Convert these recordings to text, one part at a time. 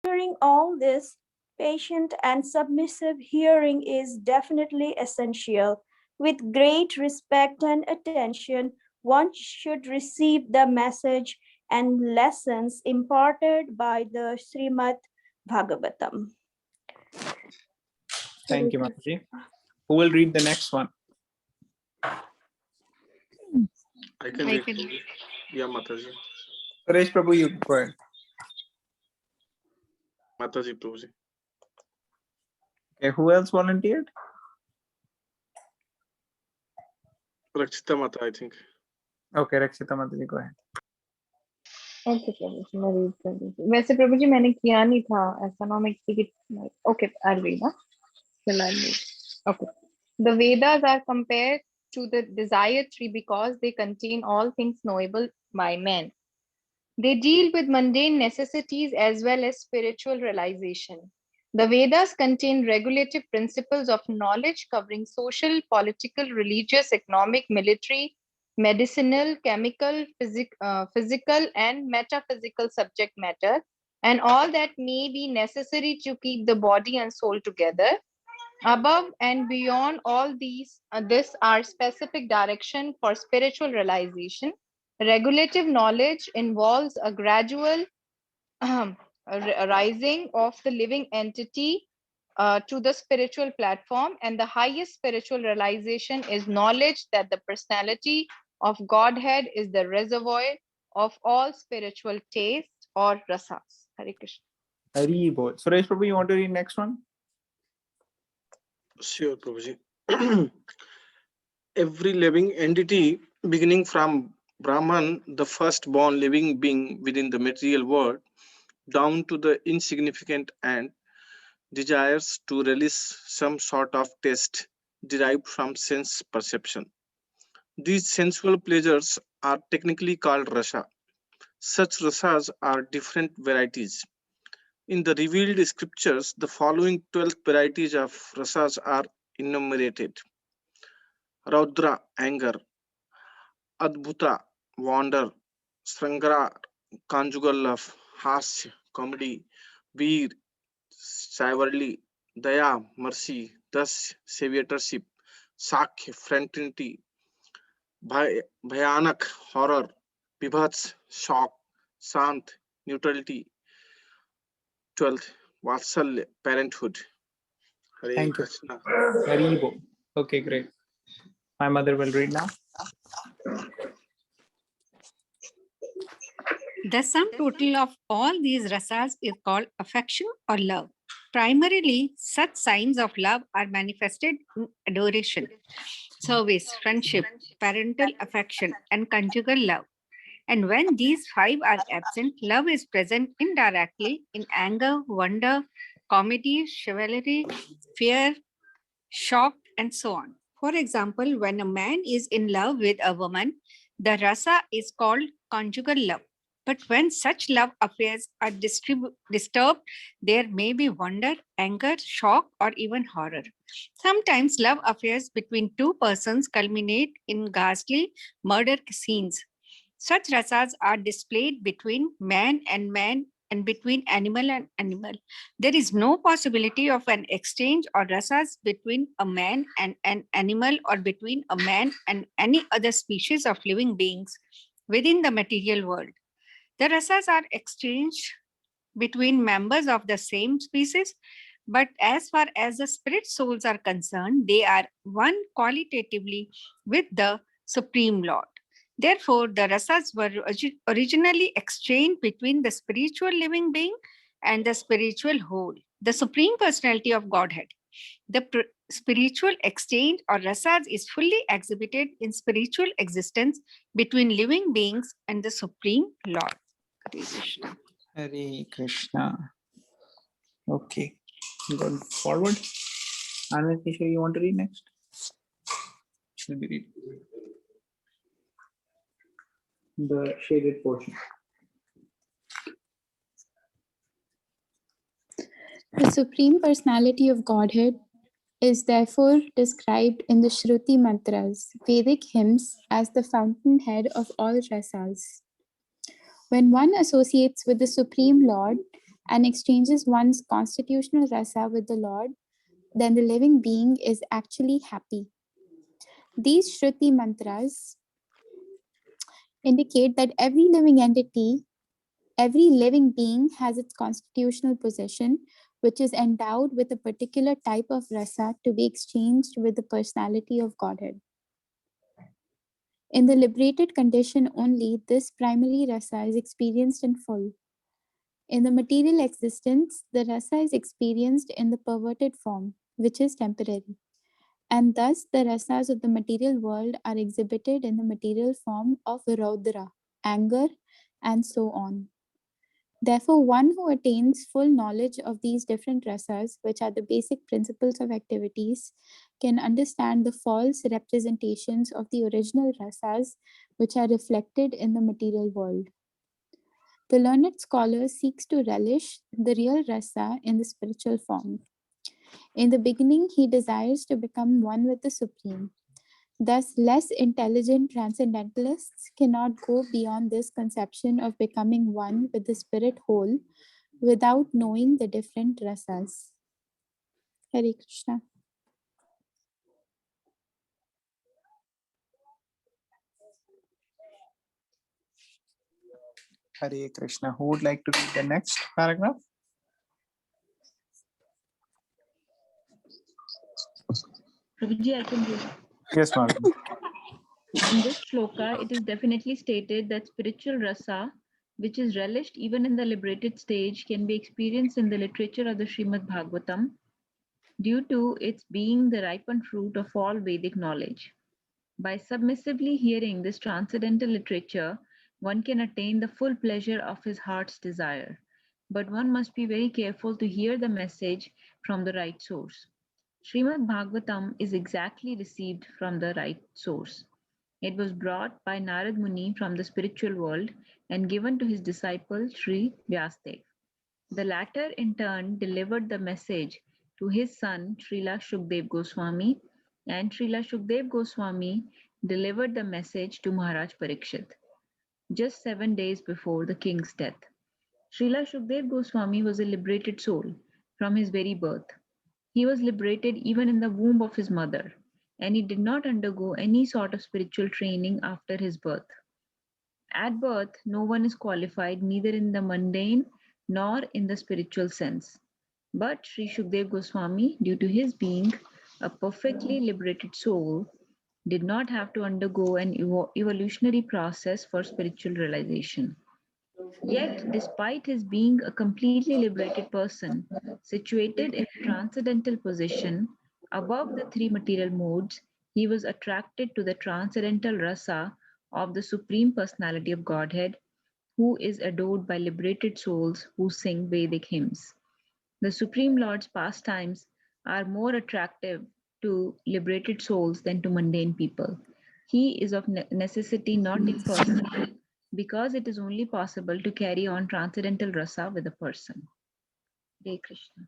During all this, patient and submissive hearing is definitely essential. With great respect and attention, one should receive the message and lessons imparted by the Srimad Bhagavatam. Thank you, Mataji. Who will read the next one? I can read. Yeah, Mataji. Suresh Prabhu, you go ahead. Mataji, Prabhuji. Okay, who else volunteered? Rakshita Mata, I think. Okay, Rakshita Mataji, go ahead. Okay Prabhu ji मैं read कर देती हूँ वैसे प्रभु जी मैंने किया नहीं था ऐसा ना मैं किसी की ओके आई रीड ना okay the Vedas are compared to the desire tree because they contain all things knowable by men. They deal with mundane necessities as well as spiritual realization. The Vedas contain regulative principles of knowledge covering social, political, religious, economic, military, medicinal, chemical, physical, and metaphysical subject matter, and all that may be necessary to keep the body and soul together. Above and beyond all these, this are specific direction for spiritual realization. Regulative knowledge involves a gradual rising of the living entity to the spiritual platform, and the highest spiritual realization is knowledge that the personality of Godhead is the reservoir of all spiritual taste or rasas. Hare Krishna. Hari Bol. Suresh Prabhu, you want to read next one? Sure, Prabhuji. Every living entity, beginning from Brahman, the firstborn living being within the material world, down to the insignificant ant, desires to release some sort of taste derived from sense perception. These sensual pleasures are technically called rasa. Such rasas are different varieties. In the revealed scriptures, the following 12 varieties of rasas are enumerated. Raudra, anger. Adbhuta, wonder. Srangara, conjugal love. Hasya, comedy. Veer, chivalry. Daya, mercy. Dasya, saviorship. Sakya, fraternity. Bhayanak, horror. Bibhats, shock. Sant, neutrality. 12th, Vatsalya, parenthood. Hare Thank you. Krishna. Hari Bol. Okay, great. My mother will read now. The sum total of all these rasas is called affection or love. Primarily, such signs of love are manifested in adoration, service, friendship, parental affection, and conjugal love. And when these five are absent, love is present indirectly in anger, wonder, comedy, chivalry, fear, shock, and so on. For example, when a man is in love with a woman, the rasa is called conjugal love. But when such love affairs are disturbed, there may be wonder, anger, shock, or even horror. Sometimes love affairs between two persons culminate in ghastly murder scenes. Such rasas are displayed between man and between animal and animal. There is no possibility of an exchange or rasas between a man and an animal or between a man and any other species of living beings within the material world. The rasas are exchanged between members of the same species, but as far as the spirit souls are concerned, they are one qualitatively with the Supreme Lord. Therefore, the rasas were originally exchanged between the spiritual living being and the spiritual whole, the Supreme Personality of Godhead. The spiritual exchange or rasas is fully exhibited in spiritual existence between living beings and the Supreme Lord. Hare Krishna. Hare Krishna. Okay, going forward. Anand Kishore, you want to read next? Will be read the shaded portion. The Supreme Personality of Godhead is therefore described in the Shruti mantras, Vedic hymns, as the fountainhead of all rasas. When one associates with the Supreme Lord and exchanges one's constitutional rasa with the Lord, then the living being is actually happy. These Shruti mantras indicate that every living being has its constitutional possession, which is endowed with a particular type of rasa to be exchanged with the personality of Godhead. In the liberated condition only, this primary rasa is experienced in full. In the material existence, the rasa is experienced in the perverted form, which is temporary. And thus, the rasas of the material world are exhibited in the material form of Raudra, anger, and so on. Therefore, one who attains full knowledge of these different rasas, which are the basic principles of activities, can understand the false representations of the original rasas, which are reflected in the material world. The learned scholar seeks to relish the real rasa in the spiritual form. In the beginning, he desires to become one with the Supreme. Thus, less intelligent transcendentalists cannot go beyond this conception of becoming one with the spirit whole without knowing the different rasas. Hare Krishna. Hare Krishna. Who would like to read the next paragraph? Prabhuji, I can read. Yes, Madam. In this shloka, it is definitely stated that spiritual rasa, which is relished even in the liberated stage, can be experienced in the literature of the Srimad Bhagvatam due to its being the ripened fruit of all Vedic knowledge. By submissively hearing this transcendental literature, one can attain the full pleasure of his heart's desire. But one must be very careful to hear the message from the right source. Srimad Bhagvatam is exactly received from the right source. It was brought by Narad Muni from the spiritual world and given to his disciple Sri Vyasadeva. The latter in turn delivered the message to his son Srila Shukdev Goswami, and Srila Shukdev Goswami delivered the message to Maharaj Parikshit just 7 days before the king's death. Srila Shukdev Goswami was a liberated soul from his very birth. He was liberated even in the womb of his mother, and he did not undergo any sort of spiritual training after his birth. At birth, no one is qualified neither in the mundane nor in the spiritual sense. But Sri Shukdev Goswami, due to his being a perfectly liberated soul, did not have to undergo an evolutionary process for spiritual realization. Yet, despite his being a completely liberated person, situated in a transcendental position above the three material modes, he was attracted to the transcendental rasa of the Supreme Personality of Godhead, who is adored by liberated souls who sing Vedic hymns. The Supreme Lord's pastimes are more attractive to liberated souls than to mundane people. He is of necessity not impersonal, because it is only possible to carry on transcendental rasa with a person. Hare Krishna.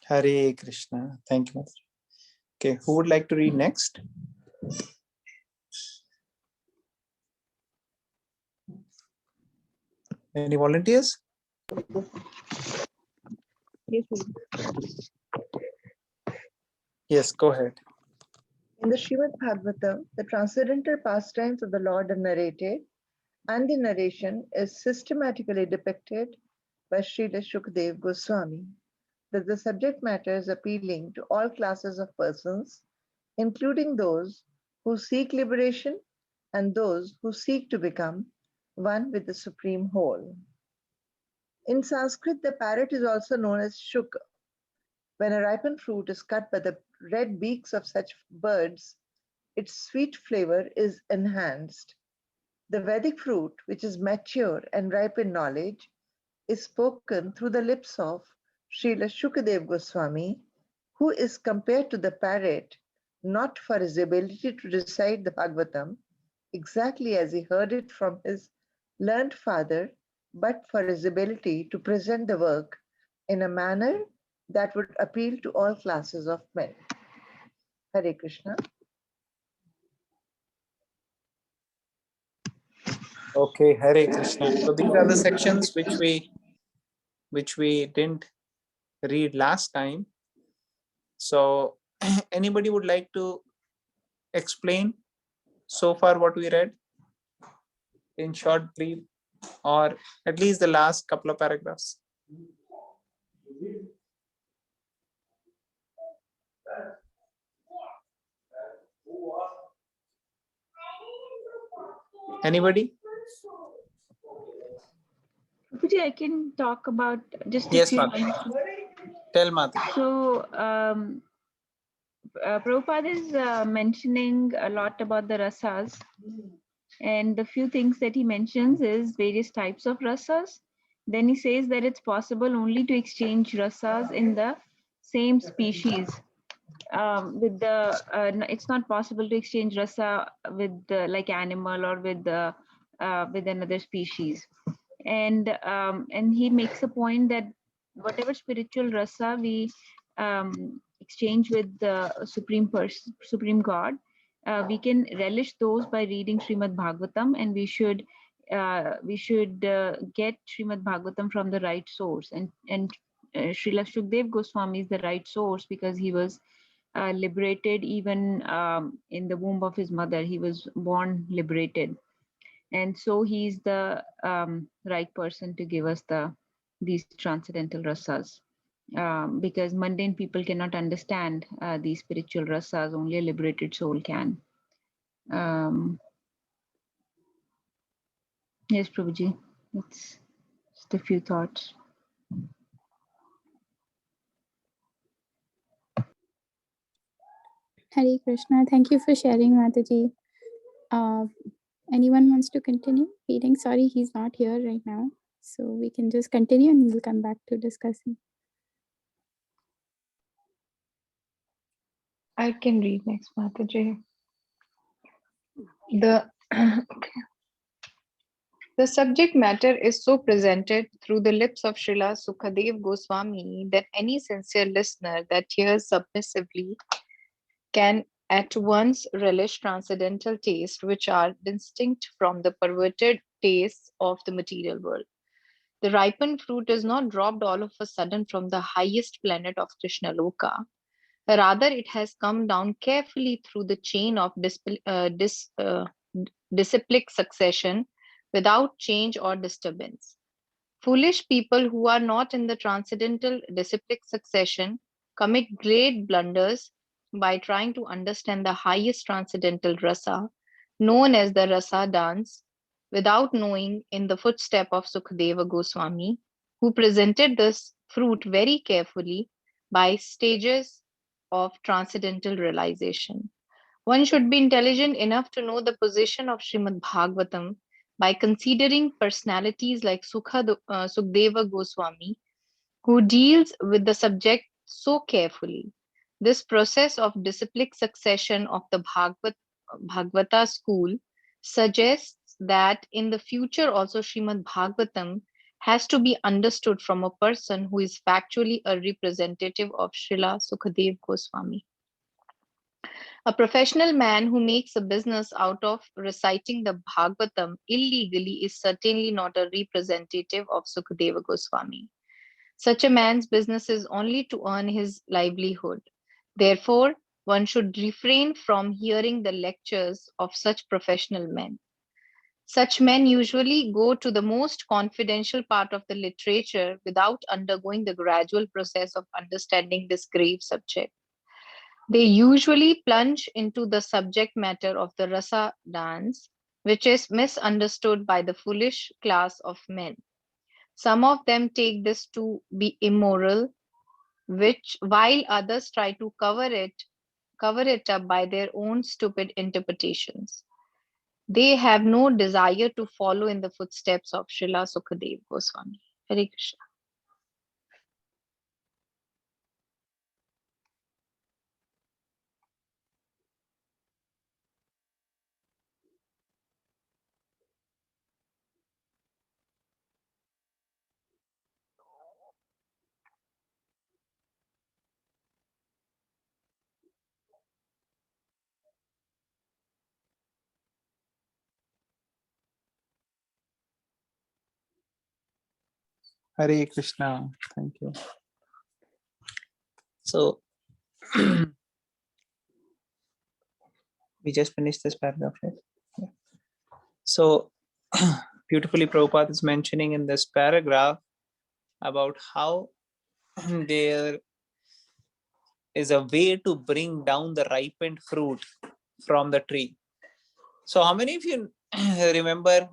Hare Krishna. Thank you, Mother. Okay, who would like to read next? Any volunteers? Yes, go ahead. In the Srimad Bhagavatam, the transcendental pastimes of the Lord are narrated, and the narration is systematically depicted by Srila Shukdev Goswami, that the subject matter is appealing to all classes of persons, including those who seek liberation and those who seek to become one with the Supreme Whole. In Sanskrit, the parrot is also known as shuka. When a ripened fruit is cut by the red beaks of such birds, its sweet flavor is enhanced. The Vedic fruit, which is mature and ripe in knowledge, is spoken through the lips of Srila Shukadev Goswami, who is compared to the parrot not for his ability to recite the Bhagavatam exactly as he heard it from his learned father, but for his ability to present the work in a manner that would appeal to all classes of men. Hare Krishna. Okay, Hare Krishna. So these are the sections which we didn't read last time. So anybody would like to explain so far what we read in short, brief, or at least the last couple of paragraphs? Anybody? Prabhuji, I can talk about just a Yes, few Mata. lines. Tell Mata. So, Prabhupada is mentioning a lot about the rasas, and the few things that he mentions is various types of rasas. Then he says that it's possible only to exchange rasas in the same species. With the it's not possible to exchange rasa with like animal or with another species, and he makes a point that whatever spiritual rasa we exchange with the supreme god, we can relish those by reading Srimad Bhagvatam, and we should get Srimad Bhagvatam from the right source, and Srila Shukdev Goswami is the right source because he was liberated even in the womb of his mother. He was born liberated, and so he's the right person to give us these transcendental rasas, because mundane people cannot understand these spiritual rasas. Only a liberated soul can. Yes, Prabhuji, that's just a few thoughts. Hare Krishna. Thank you for sharing, Mataji. Anyone wants to continue reading? Sorry, he's not here right now. So we can just continue and we'll come back to discussing. I can read next, Mataji. The okay. The subject matter is so presented through the lips of Srila Sukadev Goswami that any sincere listener that hears submissively can at once relish transcendental tastes which are distinct from the perverted tastes of the material world. The ripened fruit is not dropped all of a sudden from the highest planet of Krishna Loka. Rather, it has come down carefully through the chain of disciplic succession without change or disturbance. Foolish people who are not in the transcendental disciplic succession commit great blunders by trying to understand the highest transcendental rasa, known as the rasa dance, without knowing in the footstep of Sukadeva Goswami, who presented this fruit very carefully by stages of transcendental realization. One should be intelligent enough to know the position of Srimad Bhagavatam by considering personalities like Sukdeva Goswami, who deals with the subject so carefully. This process of disciplic succession of the Bhagavata school suggests that in the future also Srimad Bhagavatam has to be understood from a person who is factually a representative of Srila Sukadev Goswami. A professional man who makes a business out of reciting the Bhagavatam illegally is certainly not a representative of Sukadeva Goswami. Such a man's business is only to earn his livelihood. Therefore, one should refrain from hearing the lectures of such professional men. Such men usually go to the most confidential part of the literature without undergoing the gradual process of understanding this grave subject. They usually plunge into the subject matter of the rasa dance, which is misunderstood by the foolish class of men. Some of them take this to be immoral, which while others try to cover it up by their own stupid interpretations. They have no desire to follow in the footsteps of Srila Sukadev Goswami. Hare Krishna. Hare Krishna. Thank you. So we just finished this paragraph, right? Yeah. So beautifully Prabhupada is mentioning in this paragraph about how there is a way to bring down the ripened fruit from the tree. So how many of you remember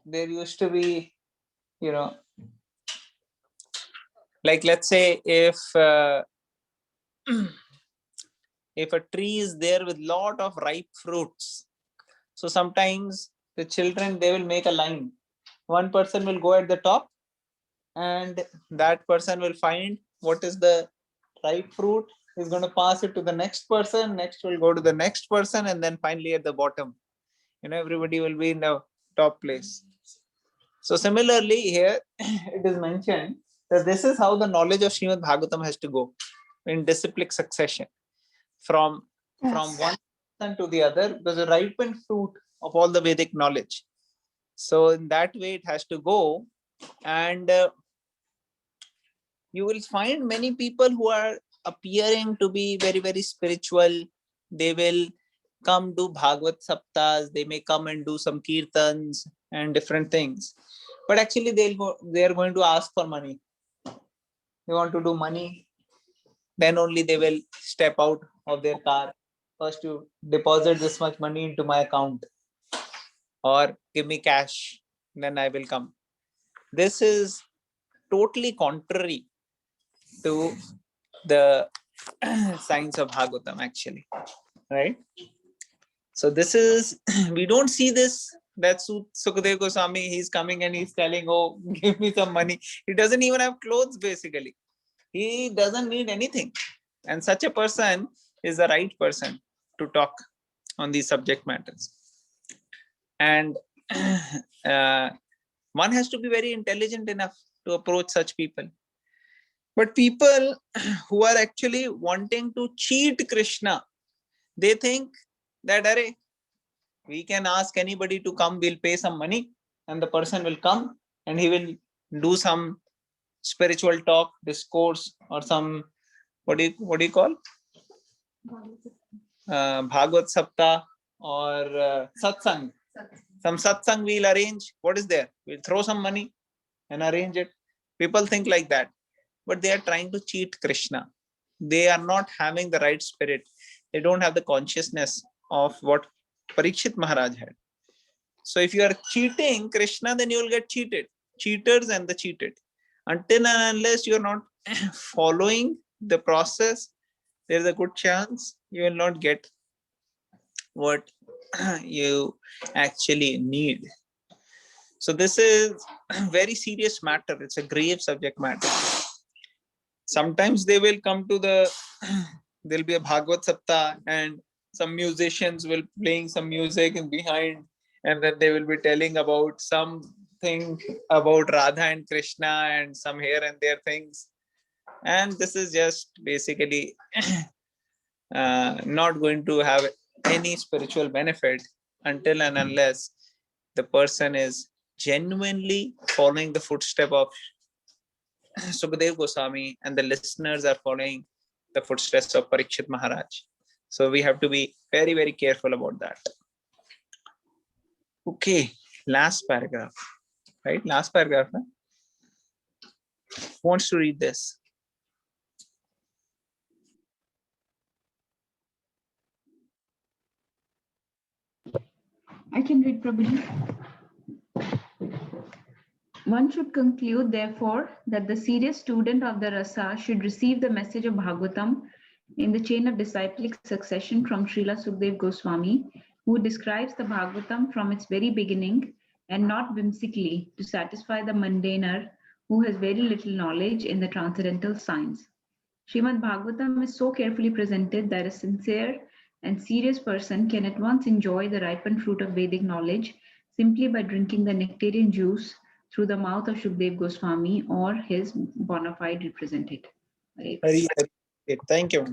there used to be, like let's say if if a tree is there with lot of ripe fruits, so sometimes the children, they will make a line. One person will go at the top and that person will find what is the ripe fruit. He's going to pass it to the next person, next will go to the next person, and then finally at the bottom, everybody will be in the top place. So similarly here it is mentioned that this is how the knowledge of Srimad Bhagavatam has to go in disciplic succession from one person to the other. There's a ripened fruit of all the Vedic knowledge. So in that way it has to go, and you will find many people who are appearing to be very, very spiritual. They will come do Bhagavad Saptas, they may come and do some kirtans and different things. But actually they are going to ask for money. They want to do money, then only they will step out of their car. First you deposit this much money into my account or give me cash, then I will come. This is totally contrary to the science of Bhagavatam actually, right? So this is, we don't see this, that Sukadeva Goswami, he's coming and he's telling, oh, give me some money. He doesn't even have clothes basically. He doesn't need anything. And such a person is the right person to talk on these subject matters. And one has to be very intelligent enough to approach such people. But people who are actually wanting to cheat Krishna, they think that, array, we can ask anybody to come, we'll pay some money, and the person will come and he will do some spiritual talk, discourse, or some, what do you call? Bhagavad Sapta or Satsang. Some Satsang we'll arrange. What is there? We'll throw some money and arrange it. People think like that. But they are trying to cheat Krishna. They are not having the right spirit. They don't have the consciousness of what Parikshit Maharaj had. So if you are cheating Krishna, then you will get cheated. Cheaters and the cheated. Until and unless you are not following the process, there is a good chance you will not get what you actually need. So this is a very serious matter. It's a grave subject matter. Sometimes they will come to there'll be a Bhagavad Sapta and some musicians will playing some music in behind, and then they will be telling about something about Radha and Krishna and some here and there things. And this is just basically not going to have any spiritual benefit until and unless the person is genuinely following the footstep of Sukadeva Goswami and the listeners are following the footsteps of Parikshit Maharaj. So we have to be very, very careful about that. Okay, last paragraph, right? Last paragraph. Huh? Who wants to read this? I can read, Prabhuji. One should conclude, therefore, that the serious student of the rasa should receive the message of Bhagavatam in the chain of disciplic succession from Srila Sukadeva Goswami, who describes the Bhagavatam from its very beginning and not whimsically to satisfy the mundaner who has very little knowledge in the transcendental science. Srimad Bhagavatam is so carefully presented that a sincere and serious person can at once enjoy the ripened fruit of Vedic knowledge simply by drinking the nectarian juice through the mouth of Sukadeva Goswami or his bona fide representative. Thank you.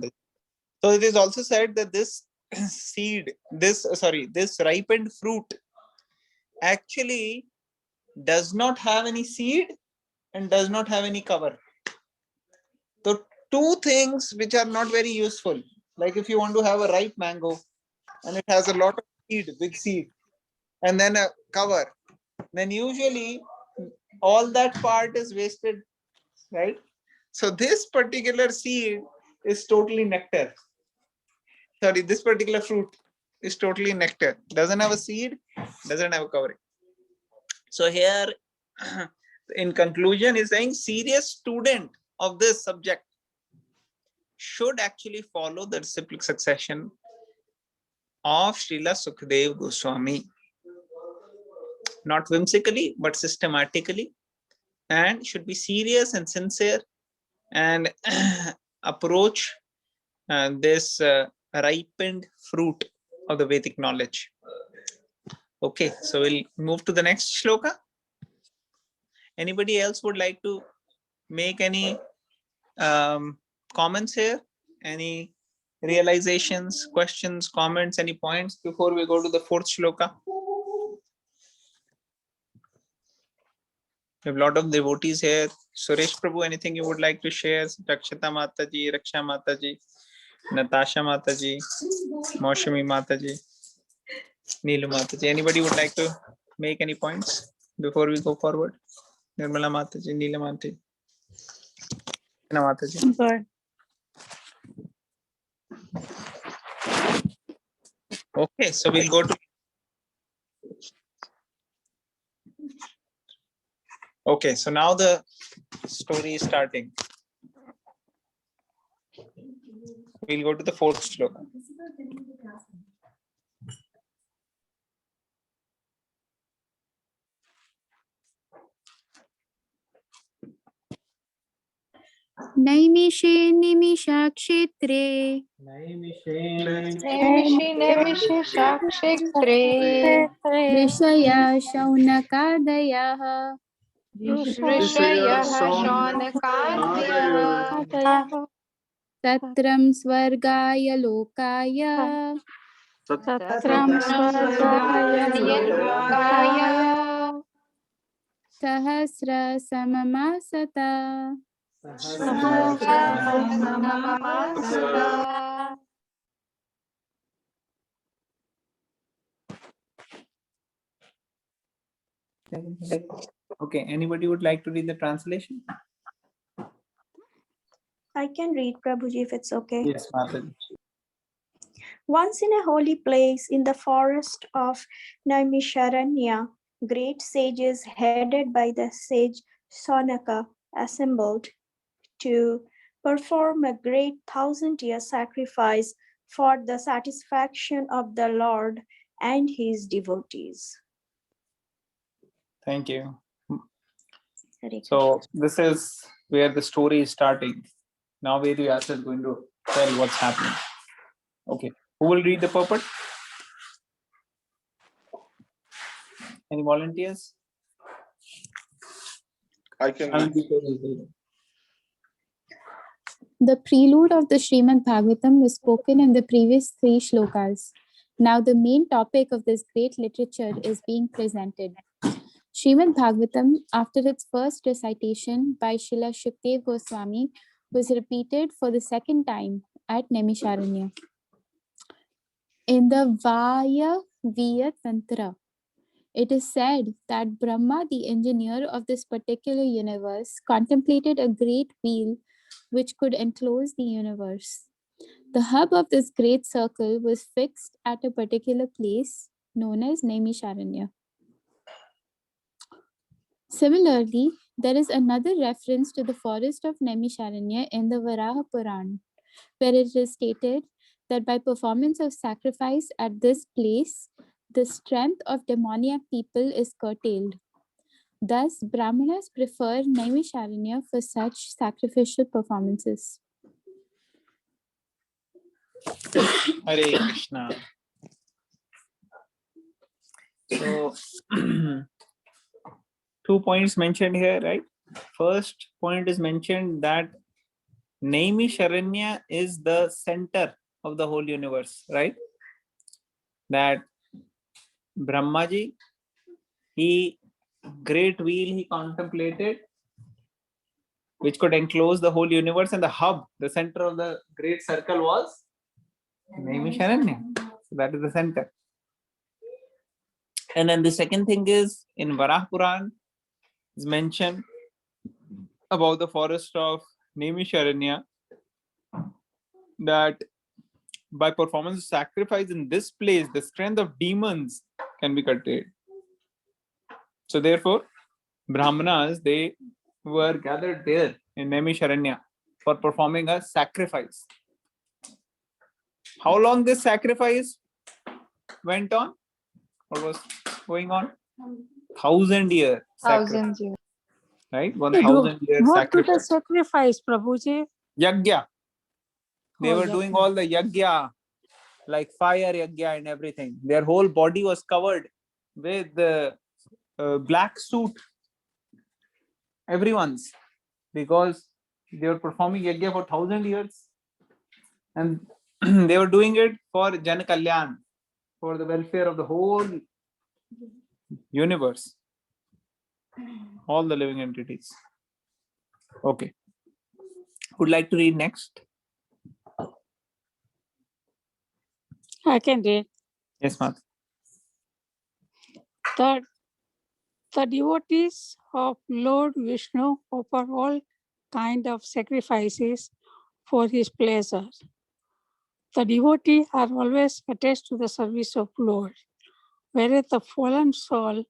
So it is also said that this seed, this ripened fruit actually does not have any seed and does not have any cover. So two things which are not very useful. Like if you want to have a ripe mango and it has a lot of seed, big seed, and then a cover, then usually all that part is wasted, right? So this particular seed is totally nectar. Sorry, this particular fruit is totally nectar. Doesn't have a seed, doesn't have a covering. So here, in conclusion, is saying serious student of this subject should actually follow the disciplic succession of Srila Sukhdev Goswami. Not whimsically, but systematically, and should be serious and sincere and approach this ripened fruit of the Vedic knowledge. Okay, so we'll move to the next shloka. Anybody else would like to make any comments here? Any realizations, questions, comments, any points before we go to the fourth shloka? We have a lot of devotees here. Suresh Prabhu, anything you would like to share? Rakshita Mataji, Raksha Mataji, Natasha Mataji, Maushami Mataji, Neelu Mataji. Anybody would like to make any points before we go forward? Nirmala Mataji, Neela Mataji, Mataji. Good. Okay, so we'll go to. Okay, so now the story is starting. We'll go to the fourth shloka. नैमिषे निमिषाक्षेत्रे नैमिषे साक्षेत्रे ऋषया शौनकादयः ऋषयः शौनकादयः तत्रं स्वर्गाय लोकाय तत्रं स्वर्गाय लोकाय सहस्रसममासता सहस्रसममासता। Okay, anybody would like to read the translation? I can read, Prabhuji, if it's okay. Yes, Mataji. Once in a holy place in the forest of Naimisharanya, great sages headed by the sage Sonaka assembled to perform a great 1,000-year sacrifice for the satisfaction of the Lord and his devotees. Thank you. Hare So this is where the story is starting. Now Vedyasa is going to tell what's happening. Okay, who will read the purport? Any volunteers? I can read. The prelude of the Srimad Bhagavatam was spoken in the previous 3 shlokas. Now the main topic of this great literature is being presented. Srimad Bhagavatam, after its first recitation by Srila Shukdev Goswami, was repeated for the second time at Naimisharanya. In the Vaya Tantra, it is said that Brahma, the engineer of this particular universe, contemplated a great wheel which could enclose the universe. The hub of this great circle was fixed at a particular place known as Naimisharanya. Similarly, there is another reference to the forest of Naimisharanya in the Varaha Puran, where it is stated that by performance of sacrifice at this place, the strength of demoniac people is curtailed. Thus, Brahmanas prefer Naimisharanya for such sacrificial performances. Hare Krishna. So, 2 points mentioned here, right? First point is mentioned that Naimisharanya is the center of the whole universe, right? That Brahmaji, great wheel he contemplated which could enclose the whole universe, and the hub, the center of the great circle was Naimisharanya. So that is the center. And then the second thing is in Varah Puran is mentioned about the forest of Naimisharanya, that by performance of sacrifice in this place, the strength of demons can be curtailed. So therefore, Brahmanas, they were gathered there in Naimisharanya for performing a sacrifice. How long this sacrifice went on? What was going on? 1,000 year sacrifice, Thousands years. right? 1,000 year What did they sacrifice. sacrifice, Prabhuji? Yagya. They Oh, were doing yagya. all the yagya, like fire yagya and everything. Their whole body was covered with the black suit. Everyone's, because they were performing yagya for 1,000 years, and they were doing it for Jan Kalyan, for the welfare of the whole universe, all the living entities. Okay, would like to read next? I can read. Yes, ma'am. The devotees of Lord Vishnu offer all kind of sacrifices for his pleasure. The devotees are always attached to the service of Lord, whereas the fallen soul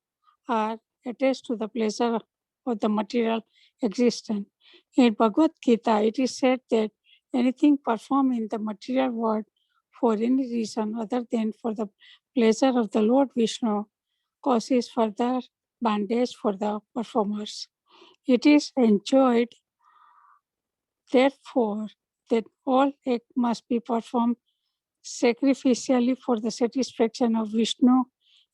are attached to the pleasure of the material existence. In Bhagavad Gita, it is said that anything performed in the material world for any reason other than for the pleasure of the Lord Vishnu causes further bondage for the performers. It is enjoined, therefore, that all act must be performed sacrificially for the satisfaction of Vishnu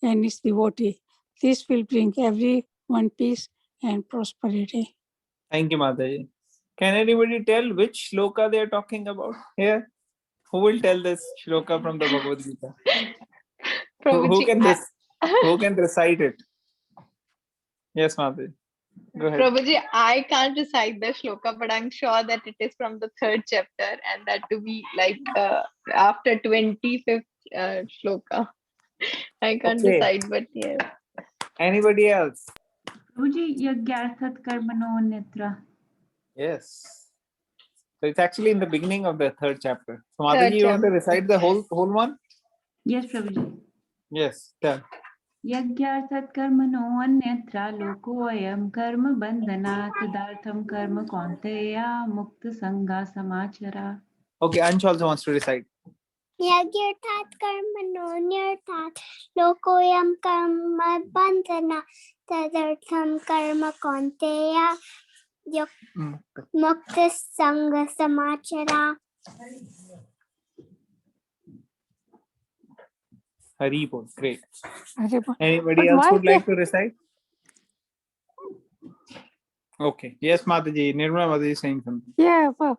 and his devotee. This will bring everyone peace and prosperity. Thank you, Mataji. Can anybody tell which shloka they are talking about here? Who will tell this shloka from the Bhagavad Gita? Who can recite it? Yes, Mataji. Go ahead. Prabhuji, I can't recite the shloka, but I'm sure that it is from the 3rd chapter, and that to be like after 25th shloka. I can't Okay. decide, but yes. Anybody else? Prabhuji, yagyarthat karmano nitra. Yes. So it's actually in the beginning of the 3rd chapter. So Third Mataji, you want to chapter. recite the whole one? Yes, Prabhuji. Yes. Tell. यज्ञार्थात् कर्मणो अन्यत्र लोकोऽयं कर्म बन्धनात् तदार्थं कर्म कौन्तेय मुक्तसङ्गा समाचरा. Okay, Ansh also wants to recite. यज्ञार्थात् कर्मणोऽन्यर्थात् लोकोऽयं कर्म बन्धना तदर्थं कर्म कौन्तेय मुक्तसङ्गसमाचरा. Hari bol. Great. But Anybody else why would like to recite? Okay. Yes, Mataji. Nirmala Mataji is saying something. Yeah, but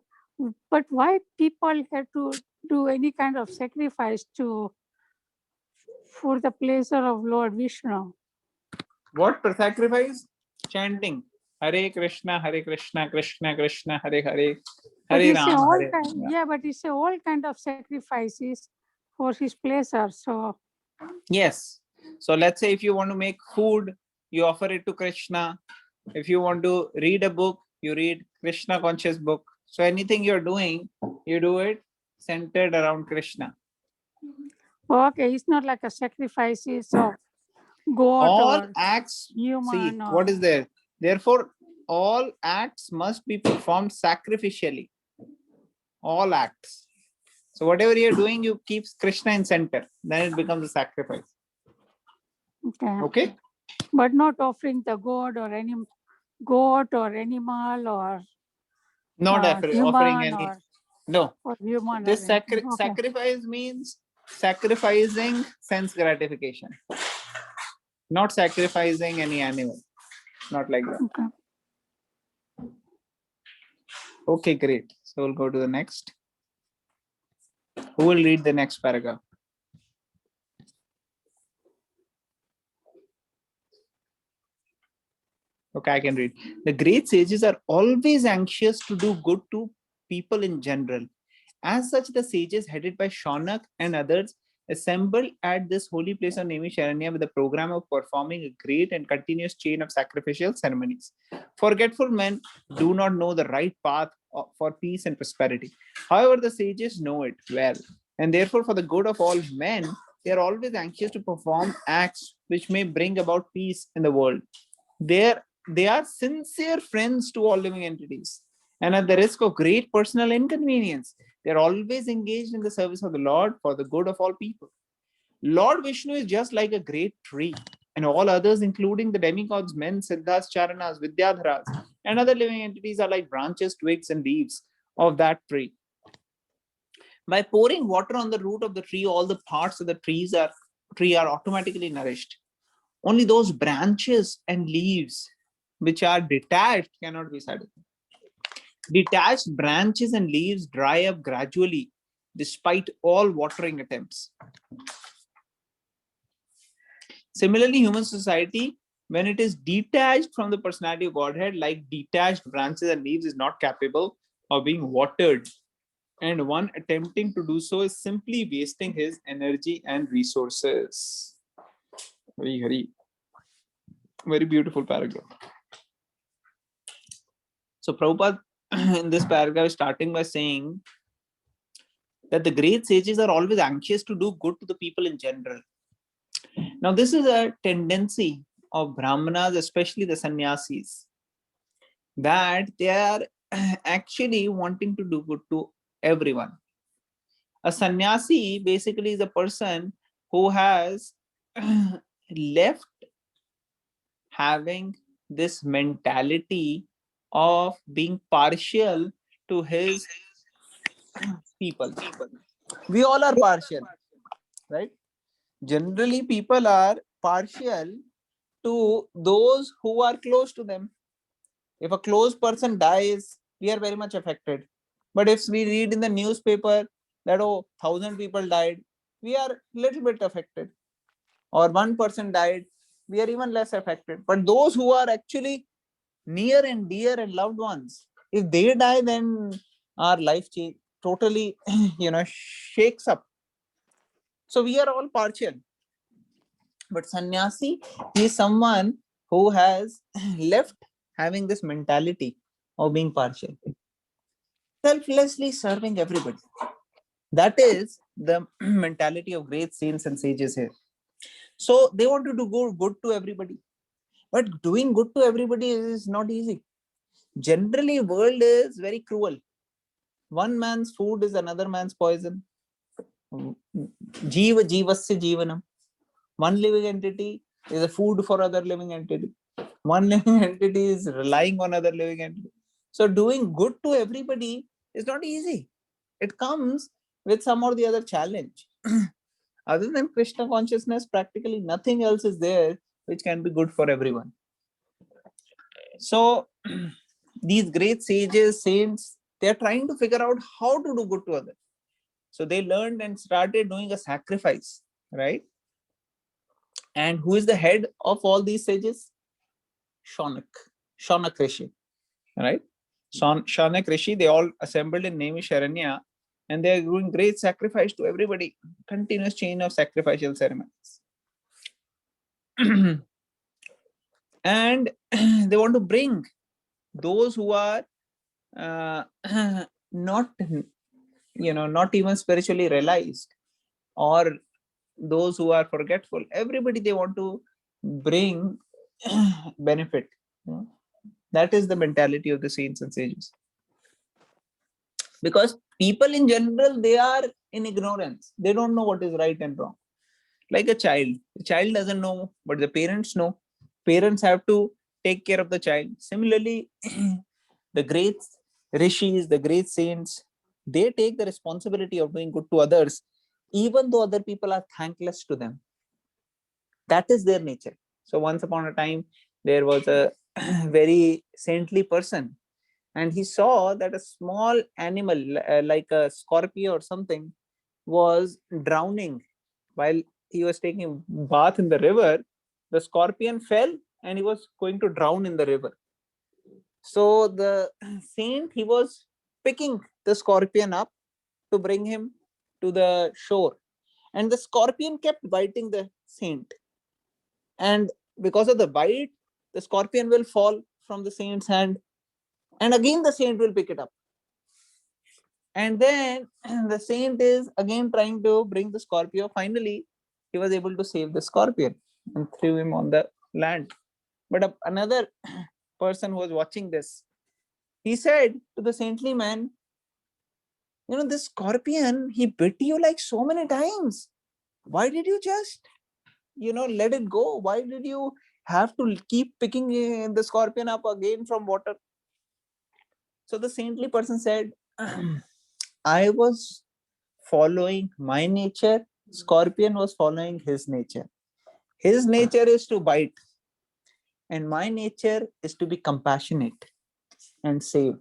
why people have to do any kind of sacrifice for the pleasure of Lord Vishnu? What for sacrifice? Chanting. Hare Krishna, Krishna Krishna, Hare Hare, But Hare it's a Rama, all Hare kind, Rama. yeah, but it's a all kind of sacrifices for his pleasure. So Yes. So let's say if you want to make food, you offer it to Krishna. If you want to read a book, you read Krishna conscious book. So anything you're doing, you do it centered around Krishna. okay, it's not like a sacrifices of goat All or acts, human. see Or, what is there. Therefore, all acts must be performed sacrificially. All acts. So whatever you're doing, you keep Krishna in center. Then it becomes a sacrifice. okay. Okay? But not offering the goat or any goat or animal or Not human offering any. No. or human. This or anything. Okay. sacrifice means sacrificing sense gratification. Not sacrificing any animal. Not like that. Okay. Okay, great. So we'll go to the next. Who will read the next paragraph? Okay, I can read. The great sages are always anxious to do good to people in general. As such, the sages headed by Shaunak and others assembled at this holy place of Naimisharanya with the program of performing a great and continuous chain of sacrificial ceremonies. Forgetful men do not know the right path for peace and prosperity. However, the sages know it well, and therefore, for the good of all men, they are always anxious to perform acts which may bring about peace in the world. They are sincere friends to all living entities, and at the risk of great personal inconvenience, they are always engaged in the service of the Lord for the good of all people. Lord Vishnu is just like a great tree, and all others, including the demigods, men, siddhas, charanas, vidyadharas, and other living entities, are like branches, twigs, and leaves of that tree. By pouring water on the root of the tree, all the parts of the tree are automatically nourished. Only those branches and leaves which are detached cannot be satisfied. Detached branches and leaves dry up gradually despite all watering attempts. Similarly, human society, when it is detached from the personality of Godhead, like detached branches and leaves, is not capable of being watered. And one attempting to do so is simply wasting his energy and resources. Very, very beautiful paragraph. So Prabhupada in this paragraph is starting by saying that the great sages are always anxious to do good to the people in general. Now, this is a tendency of Brahmanas, especially the sannyasis, that they are actually wanting to do good to everyone. A sannyasi basically is a person who has left having this mentality of being partial to his people. We all are partial, right? Generally, people are partial to those who are close to them. If a close person dies, we are very much affected. But if we read in the newspaper that, oh, 1,000 people died, we are a little bit affected. Or one person died, we are even less affected. But those who are actually near and dear and loved ones, if they die, then our life totally shakes up. So we are all partial. But sannyasi is someone who has left having this mentality of being partial, selflessly serving everybody. That is the mentality of great saints and sages here. So they want to do good to everybody. But doing good to everybody is not easy. Generally, world is very cruel. One man's food is another man's poison. Jiva jivasya jivanam. One living entity is a food for other living entity. One living entity is relying on other living entity. So doing good to everybody is not easy. It comes with some or the other challenge. Other than Krishna consciousness, practically nothing else is there which can be good for everyone. So these great sages, saints, they are trying to figure out how to do good to others. So they learned and started doing a sacrifice, right? And who is the head of all these sages? Shaunak Rishi, right? Shaunak Rishi, they all assembled in Naimisharanya and they are doing great sacrifice to everybody, continuous chain of sacrificial ceremonies. And they want to bring those who are not even spiritually realized, or those who are forgetful, everybody they want to bring benefit. That is the mentality of the saints and sages. Because people in general, they are in ignorance. They don't know what is right and wrong. Like a child. The child doesn't know, but the parents know. Parents have to take care of the child. Similarly, the great rishis, the great saints, they take the responsibility of doing good to others, even though other people are thankless to them. That is their nature. So once upon a time, there was a very saintly person, and he saw that a small animal like a scorpion or something was drowning while he was taking a bath in the river. The scorpion fell and he was going to drown in the river. So the saint, he was picking the scorpion up to bring him to the shore, and the scorpion kept biting the saint, and because of the bite, the scorpion will fall from the saint's hand, and again the saint will pick it up, and then the saint is again trying to bring the scorpion. Finally he was able to save the scorpion and threw him on the land. But another person who was watching this, he said to the saintly man, this scorpion, he bit you like so many times. Why did you just, let it go? Why did you have to keep picking the scorpion up again from water? So the saintly person said, I was following my nature. Scorpion was following his nature. His nature is to bite, and my nature is to be compassionate and save.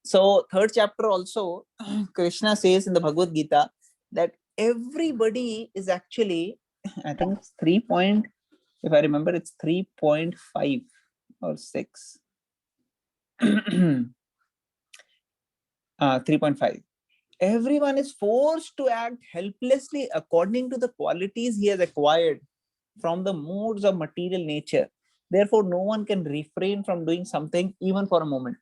So third chapter also, Krishna says in the Bhagavad Gita that everybody is actually, I think it's 3 point, if I remember, it's 3.5 or 6. 3.5. Everyone is forced to act helplessly according to the qualities he has acquired from the modes of material nature. Therefore, no one can refrain from doing something even for a moment.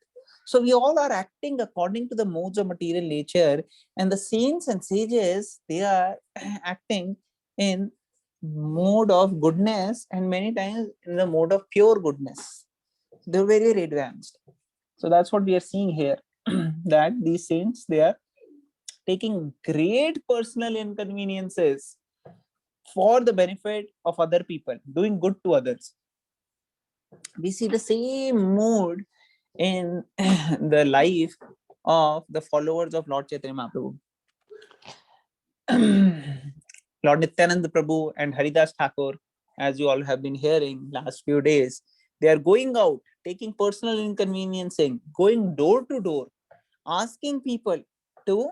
So we all are acting according to the modes of material nature, and the saints and sages, they are acting in mode of goodness, and many times in the mode of pure goodness. They're very, very advanced. So that's what we are seeing here, that these saints, they are taking great personal inconveniences for the benefit of other people, doing good to others. We see the same mood in the life of the followers of Lord Chaitanya Mahaprabhu. Lord Nityananda Prabhu and Haridas Thakur, as you all have been hearing last few days, they are going out, taking personal inconveniencing, going door to door, asking people to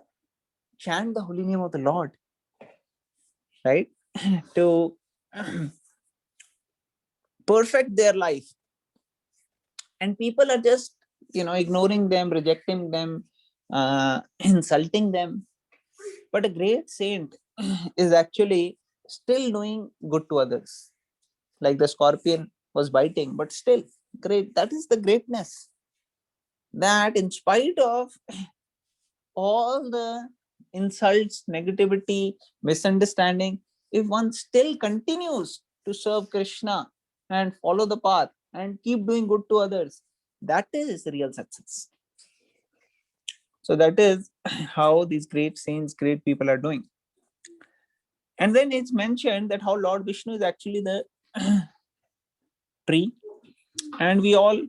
chant the holy name of the Lord, right? To perfect their life. And people are just, ignoring them, rejecting them, insulting them. But a great saint is actually still doing good to others. Like the scorpion was biting, but still great. That is the greatness. That in spite of all the insults, negativity, misunderstanding, if one still continues to serve Krishna and follow the path and keep doing good to others, that is real success. So that is how these great saints, great people are doing. And then it's mentioned that how Lord Vishnu is actually the tree. And we all,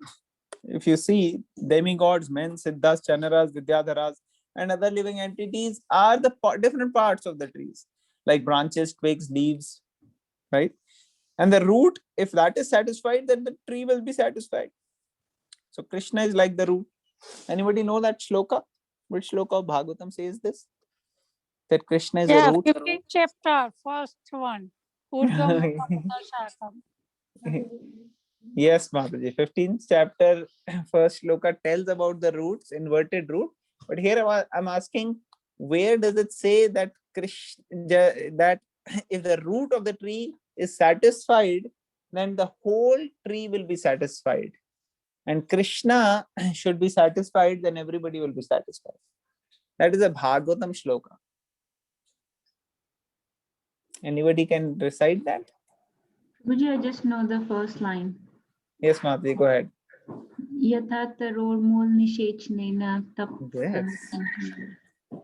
if you see, demigods, men, siddhas, chanaras, vidyadharas, and other living entities are the different parts of the trees, like branches, twigs, leaves, right? And the root, if that is satisfied, then the tree will be satisfied. So Krishna is like the root. Anybody know that shloka? Which shloka of Bhagavatam says this? That Krishna is the root. 15th chapter, first one. Yes, Mataji. 15th chapter, first shloka tells about the roots, inverted root. But here I'm asking, where does it say that Krishna, that if the root of the tree is satisfied, then the whole tree will be satisfied, and Krishna should be satisfied, then everybody will be satisfied. That is a Bhagavatam shloka. Anybody can recite that? Guji, I just know the first line. Yes, Mataji, go ahead. Yatha taror mul nishechnena tap.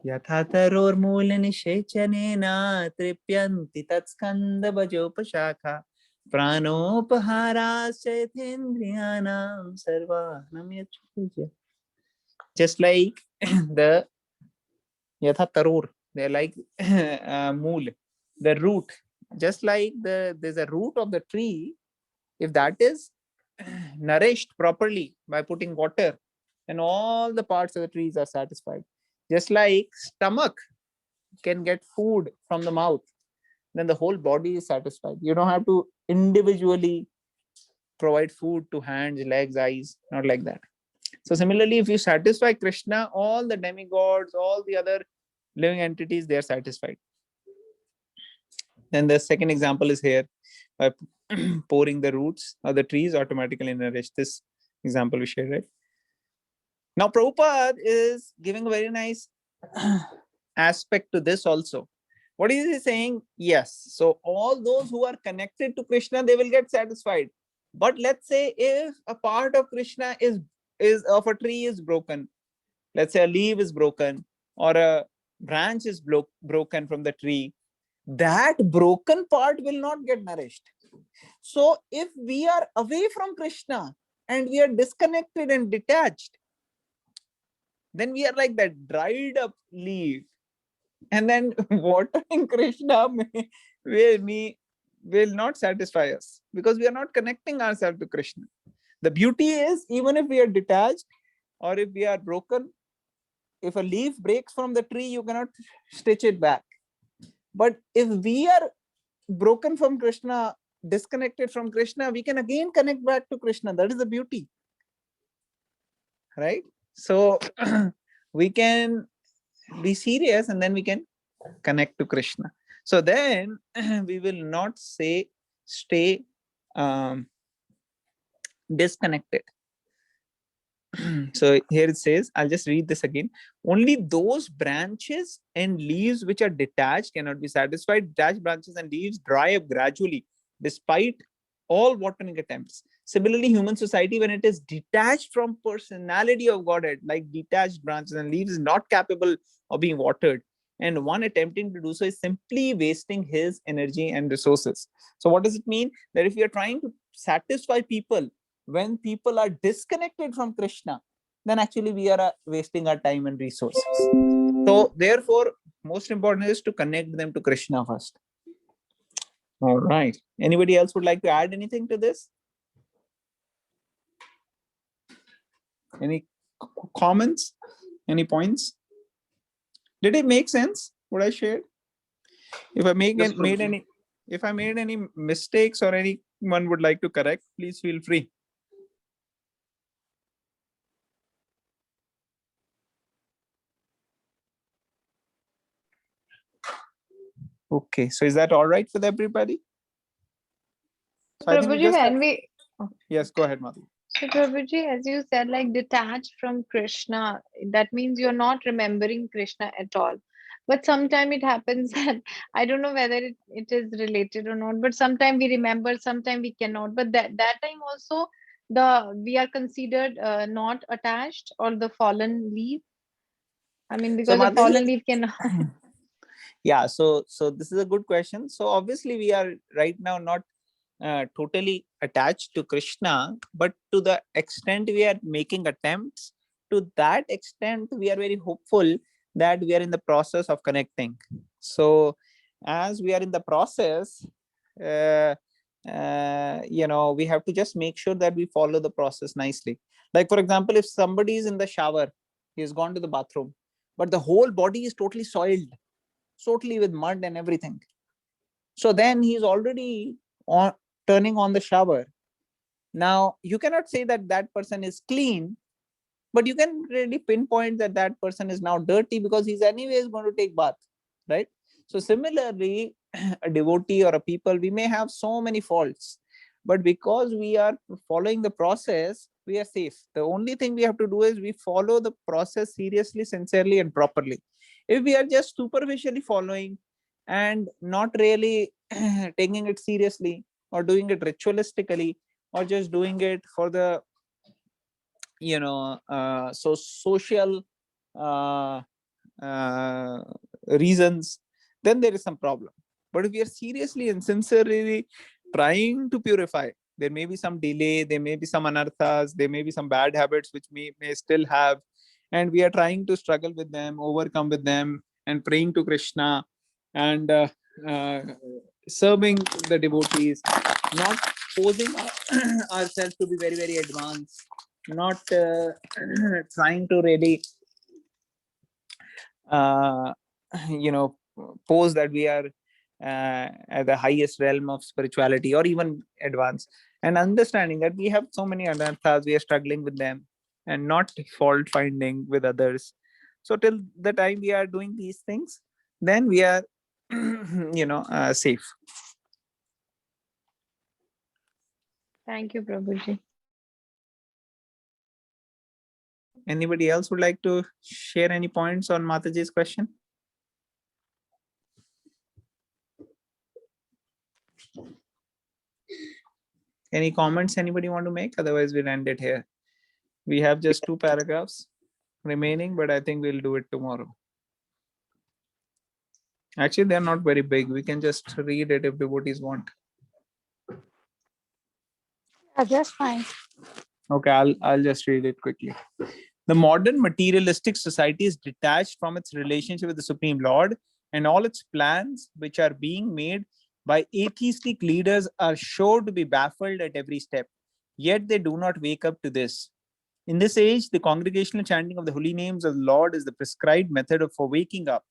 यथा तरोर्मूलनिषेचनेन तृप्यन्ति तत्स्कन्दभजोपशाखा प्राणोपहाराश्चैतेन्द्रियाणां सर्वाणं यच्छति. Just like the yatha taror, they're like mool, the root. Just like there's a root of the tree, if that is nourished properly by putting water, then all the parts of the trees are satisfied. Just like stomach can get food from the mouth, then the whole body is satisfied. You don't have to individually provide food to hands, legs, eyes, not like that. So similarly, if you satisfy Krishna, all the demigods, all the other living entities, they are satisfied. Then the second example is here, by pouring the roots of the trees automatically nourish. This example we shared, right? Now Prabhupada is giving a very nice aspect to this also. What is he saying? Yes, so all those who are connected to Krishna, they will get satisfied. But let's say if a part of Krishna is of a tree is broken, let's say a leaf is broken or a branch is broken from the tree, that broken part will not get nourished. So if we are away from Krishna and we are disconnected and detached, then we are like that dried up leaf. And then watering Krishna will not satisfy us because we are not connecting ourselves to Krishna. The beauty is, even if we are detached or if we are broken, if a leaf breaks from the tree, you cannot stitch it back. But if we are broken from Krishna, disconnected from Krishna, we can again connect back to Krishna. That is the beauty, right? So we can be serious and then we can connect to Krishna. So then we will not stay disconnected. So here it says, I'll just read this again. Only those branches and leaves which are detached cannot be satisfied. Detached branches and leaves dry up gradually despite all watering attempts. Similarly, human society, when it is detached from personality of Godhead, like detached branches and leaves, is not capable of being watered. And one attempting to do so is simply wasting his energy and resources. So what does it mean? That if we are trying to satisfy people, when people are disconnected from Krishna, then actually we are wasting our time and resources. So therefore, most important is to connect them to Krishna first. All right. Anybody else would like to add anything to this? Any comments? Any points? Did it make sense what I shared? If I made any mistakes or anyone would like to correct, please feel free. Okay, so is that all right with everybody? So I think we Prabhuji, just when we yes, go ahead, Madhu. so Prabhuji, as you said, like detached from Krishna, that means you're not remembering Krishna at all. But sometimes it happens that I don't know whether it is related or not, but sometimes we remember, sometimes we cannot. But that time also we are considered not attached or the fallen leaf. I mean, because a fallen leaf cannot. Yeah, so this is a good question. So obviously we are right now not totally attached to Krishna, but to the extent we are making attempts, to that extent we are very hopeful that we are in the process of connecting. So as we are in the process, we have to just make sure that we follow the process nicely. Like for example, if somebody is in the shower, he has gone to the bathroom, but the whole body is totally soiled, totally with mud and everything. So then he's already turning on the shower. Now you cannot say that that person is clean, but you can really pinpoint that that person is now dirty because he's anyways going to take bath, right? So similarly, a devotee or a people, we may have so many faults, but because we are following the process, we are safe. The only thing we have to do is we follow the process seriously, sincerely, and properly. If we are just superficially following and not really taking it seriously or doing it ritualistically or just doing it for the social uh, uh, reasons, then there is some problem. But if we are seriously and sincerely trying to purify, there may be some delay, there may be some anarthas, there may be some bad habits which we may still have, and we are trying to struggle with them, overcome with them, and praying to Krishna and serving the devotees, not posing ourselves to be very, very advanced, not trying to really uh, pose that we are at the highest realm of spirituality or even advanced, and understanding that we have so many anarthas, we are struggling with them, and not fault finding with others. So till the time we are doing these things, then we are safe. Thank you, Prabhuji. Anybody else would like to share any points on Mataji's question? Any comments anybody want to make? Otherwise, we'll end it here. We have just 2 paragraphs remaining, but I think we'll do it tomorrow. Actually, they're not very big. We can just read it if devotees want. That's fine. Okay, I'll just read it quickly. The modern materialistic society is detached from its relationship with the Supreme Lord, and all its plans, which are being made by atheistic leaders, are sure to be baffled at every step. Yet they do not wake up to this. In this age, the congregational chanting of the holy names of the Lord is the prescribed method for waking up.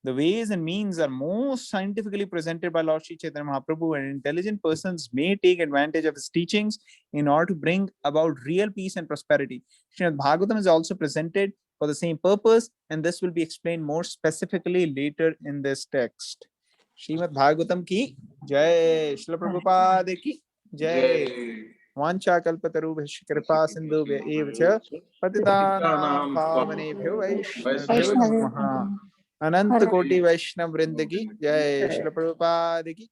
The ways and means are most scientifically presented by Lord Sri Chaitanya Mahaprabhu, and intelligent persons may take advantage of his teachings in order to bring about real peace and prosperity. Srimad Bhagavatam is also presented for the same purpose, and this will be explained more specifically later in this text. Srimad Bhagavatam ki jai, Srila Prabhupada ki jai. Vancha kalpatarubhyaśya kripa sindhubhya eva cha patitanam pavanebhyo vaishnavebhyo namaha. अनंत कोटि वैष्णव वृंद की जय, श्रील प्रभुपाद की